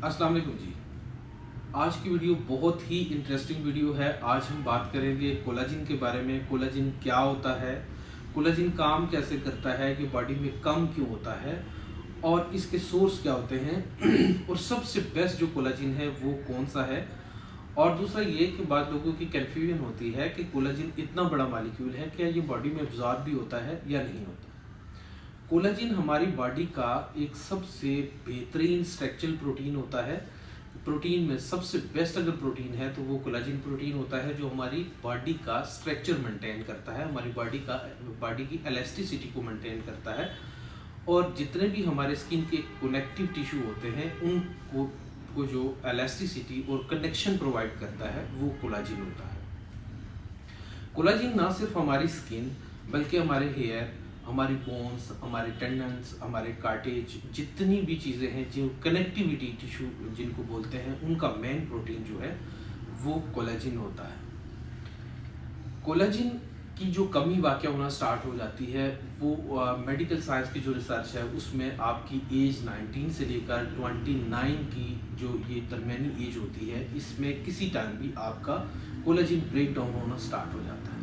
अस्सलाम वालेकुम जी। आज की वीडियो बहुत ही इंटरेस्टिंग वीडियो है। आज हम बात करेंगे कोलाजिन के बारे में। कोलाजिन क्या होता है, कोलाजिन काम कैसे करता है, कि बॉडी में कम क्यों होता है और इसके सोर्स क्या होते हैं और सबसे बेस्ट जो कोलाजिन है वो कौन सा है। और दूसरा ये कि बाद लोगों की कन्फ्यूजन होती है कि कोलाजिन इतना बड़ा मॉलिक्यूल है, क्या ये बॉडी में एब्जॉर्ब भी होता है या नहीं होता। कोलाजिन हमारी बॉडी का एक सबसे बेहतरीन स्ट्रक्चरल प्रोटीन होता है। प्रोटीन में सबसे बेस्ट अगर प्रोटीन है तो वो कोलाजिन प्रोटीन होता है, जो हमारी बॉडी का स्ट्रक्चर मेंटेन करता है, हमारी बॉडी की इलास्टिसिटी को मेंटेन करता है। और जितने भी हमारे स्किन के कनेक्टिव टिश्यू होते हैं उनको को जो इलास्टिसिटी और कनेक्शन प्रोवाइड करता है वो कोलाजिन होता है। कोलाजिन ना सिर्फ हमारी स्किन बल्कि हमारे हेयर, हमारी बोन्स, हमारे टेंडन्स, हमारे कार्टेज, जितनी भी चीज़ें हैं जो कनेक्टिविटी टिश्यू जिनको बोलते हैं, उनका मेन प्रोटीन जो है वो कोलाजिन होता है। कोलाजिन की जो कमी वाक़ होना स्टार्ट हो जाती है वो मेडिकल साइंस की जो रिसर्च है उसमें आपकी एज 19 से लेकर 29 की जो ये दरमियानी एज होती है, इसमें किसी टाइम भी आपका कोलाजिन ब्रेक डाउन होना स्टार्ट हो जाता है।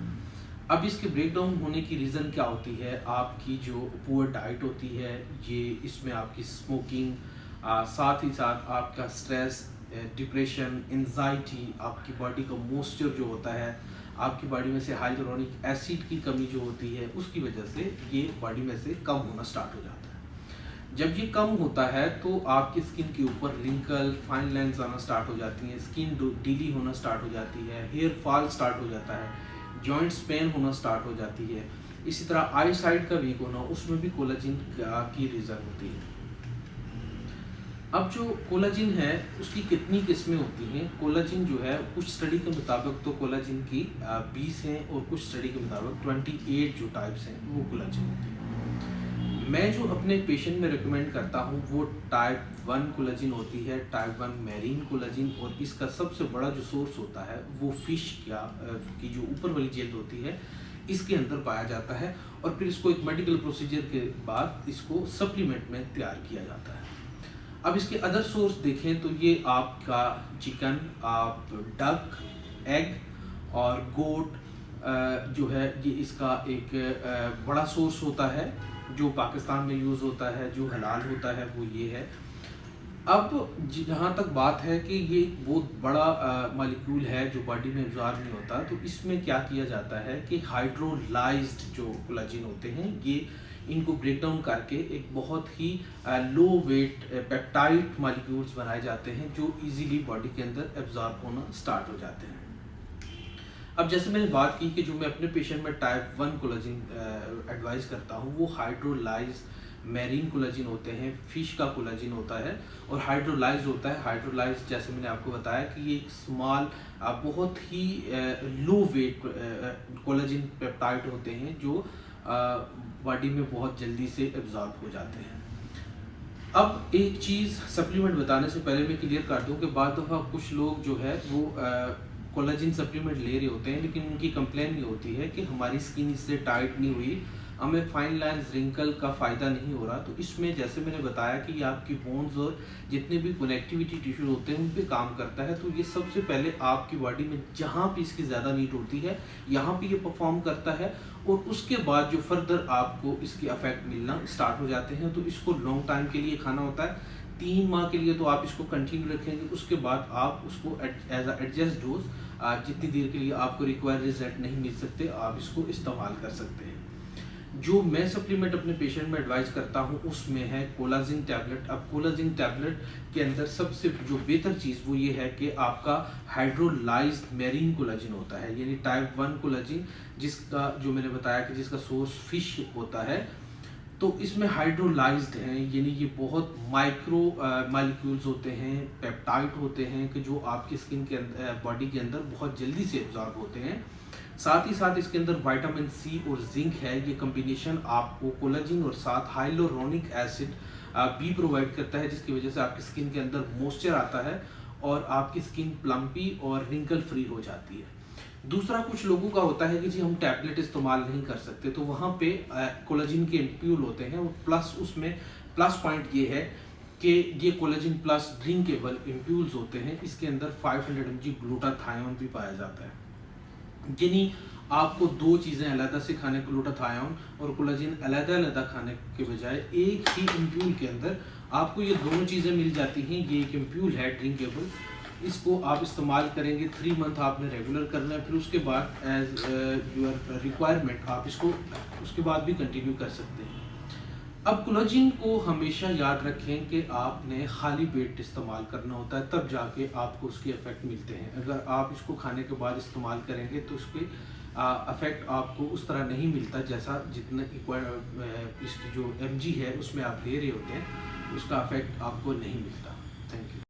अब इसके ब्रेक डाउन होने की रीज़न क्या होती है, आपकी जो पुअर डाइट होती है, ये इसमें आपकी स्मोकिंग, साथ ही साथ आपका स्ट्रेस, डिप्रेशन, एंजाइटी, आपकी बॉडी का मॉइस्चर जो होता है, आपकी बॉडी में से हाइलुरोनिक एसिड की कमी जो होती है, उसकी वजह से ये बॉडी में से कम होना स्टार्ट हो जाता है। जब ये कम होता है तो आपकी स्किन के ऊपर रिंकल, फाइन लाइन्स आना स्टार्ट हो जाती हैं, स्किन डीली होना स्टार्ट हो जाती है, हेयर फॉल स्टार्ट हो जाता है, जॉइंट्स पेन होना स्टार्ट हो जाती है। इसी तरह आई साइड का वीक होना, उसमें भी कोलाजिन की रीज़न होती है। अब जो कोलाजिन है उसकी कितनी किस्में होती हैं। कोलाजिन जो है कुछ स्टडी के मुताबिक तो कोलाजिन की 20 हैं और कुछ स्टडी के मुताबिक 28 जो टाइप्स हैं वो कोलाजिन होती है। मैं जो अपने पेशेंट में रिकमेंड करता हूँ वो टाइप 1 कोलाजिन होती है, टाइप 1 मैरीन कोलाजिन। और इसका सबसे बड़ा जो सोर्स होता है वो फिश की जो ऊपर वाली जेल होती है इसके अंदर पाया जाता है। और फिर इसको एक मेडिकल प्रोसीजर के बाद इसको सप्लीमेंट में तैयार किया जाता है। अब इसके अदर सोर्स देखें तो ये आपका चिकन, आप डक, एग और गोट जो है ये इसका एक बड़ा सोर्स होता है जो पाकिस्तान में यूज़ होता है, जो हलाल होता है वो ये है। अब जहाँ तक बात है कि ये बहुत बड़ा मॉलिक्यूल है जो बॉडी में एब्जॉर्ब नहीं होता, तो इसमें क्या किया जाता है कि हाइड्रोलाइज्ड जो कोलाजिन होते हैं ये इनको ब्रेक डाउन करके एक बहुत ही लो वेट पेप्टाइड मॉलिक्यूल्स बनाए जाते हैं जो इजीली बॉडी के अंदर एब्जॉर्ब होना स्टार्ट हो जाते हैं। अब जैसे मैंने बात की कि जो मैं अपने पेशेंट में टाइप 1 कोलाजिन एडवाइस करता हूँ वो हाइड्रोलाइज मैरीन कोलाजिन होते हैं, फिश का कोलाजिन होता है और हाइड्रोलाइज होता है। हाइड्रोलाइज जैसे मैंने आपको बताया कि ये एक स्मॉल बहुत ही लो वेट कोलाजिन पेप्टाइड होते हैं जो बॉडी में बहुत जल्दी से एब्जॉर्ब हो जाते हैं। अब एक चीज़ सप्लीमेंट बताने से पहले मैं क्लियर कर दूं कि बाद दफ़ा कुछ लोग जो है वो कोलाजिन सप्लीमेंट ले रहे होते हैं लेकिन उनकी कंप्लेन ये होती है कि हमारी स्किन इससे टाइट नहीं हुई, हमें फाइन लाइन्स, रिंकल का फ़ायदा नहीं हो रहा। तो इसमें जैसे मैंने बताया कि ये आपकी बोन्स और जितने भी कनेक्टिविटी टिश्यू होते हैं उन पे काम करता है। तो ये सबसे पहले आपकी बॉडी में जहाँ पे इसकी ज़्यादा नीड होती है यहाँ पे ये परफॉर्म करता है और उसके बाद जो फर्दर आपको इसके अफेक्ट मिलना स्टार्ट हो जाते हैं। तो इसको लॉन्ग टाइम के लिए खाना होता है, 3 माह के लिए तो आप इसको कंटिन्यू रखेंगे, उसके बाद आप उसको एज अ एडजस्ट डोज जितनी देर के लिए आपको रिक्वायर्ड रिजल्ट नहीं मिल सकते आप इसको इस्तेमाल कर सकते हैं। जो मैं सप्लीमेंट अपने पेशेंट में एडवाइस करता हूँ उसमें है कोलाजिन टैबलेट। अब कोलाजिन टैबलेट के अंदर सबसे जो बेहतर चीज़ वो ये है कि आपका हाइड्रोलाइज्ड मैरीन कोलाजिन होता है, यानी टाइप 1 कोलाजिन जिसका जो मैंने बताया कि जिसका सोर्स फिश होता है। तो इसमें हाइड्रोलाइज्ड हैं, यानी ये बहुत माइक्रो मॉलिक्यूल्स होते हैं, पेप्टाइड होते हैं कि जो आपकी स्किन के अंदर, बॉडी के अंदर बहुत जल्दी से एब्जॉर्ब होते हैं। साथ ही साथ इसके अंदर विटामिन सी और जिंक है। ये कम्बिनेशन आपको कोलाजिन और साथ हाइलुरोनिक एसिड भी प्रोवाइड करता है, जिसकी वजह से आपकी स्किन के अंदर मॉइस्चर आता है और आपकी स्किन प्लम्पी और रिंकल फ्री हो जाती है। दूसरा, कुछ लोगों का होता है कि जी हम टैबलेट इस्तेमाल नहीं कर सकते, तो वहाँ पे कोलाजिन के एम्प्यूल होते हैं और प्लस उसमें प्लस पॉइंट ये है कि ये कोलेजन प्लस ड्रिंकेबल एम्प्यूल्स होते हैं। इसके अंदर 500 mg ग्लूटाथायोन भी पाया जाता है। यानी आपको दो चीज़ें अलग से खाने, ग्लूटाथायोन और कोलेजन अलग खाने के बजाय एक ही एम्प्यूल के अंदर आपको ये दोनों चीज़ें मिल जाती हैं। ये एक एम्प्यूल है ड्रिंकेबल, इसको आप इस्तेमाल करेंगे 3 मंथ आपने रेगुलर करना है, फिर उसके बाद एज योर रिक्वायरमेंट आप इसको उसके बाद भी कंटिन्यू कर सकते हैं। अब कोलेजन को हमेशा याद रखें कि आपने खाली पेट इस्तेमाल करना होता है, तब जाके आपको उसके इफ़ेक्ट मिलते हैं। अगर आप इसको खाने के बाद इस्तेमाल करेंगे तो उसके इफ़ेक्ट आपको उस तरह नहीं मिलता जैसा जितना इसकी जो mg है उसमें आप ले रहे होते हैं, उसका इफ़ेक्ट आपको नहीं मिलता। Thank you.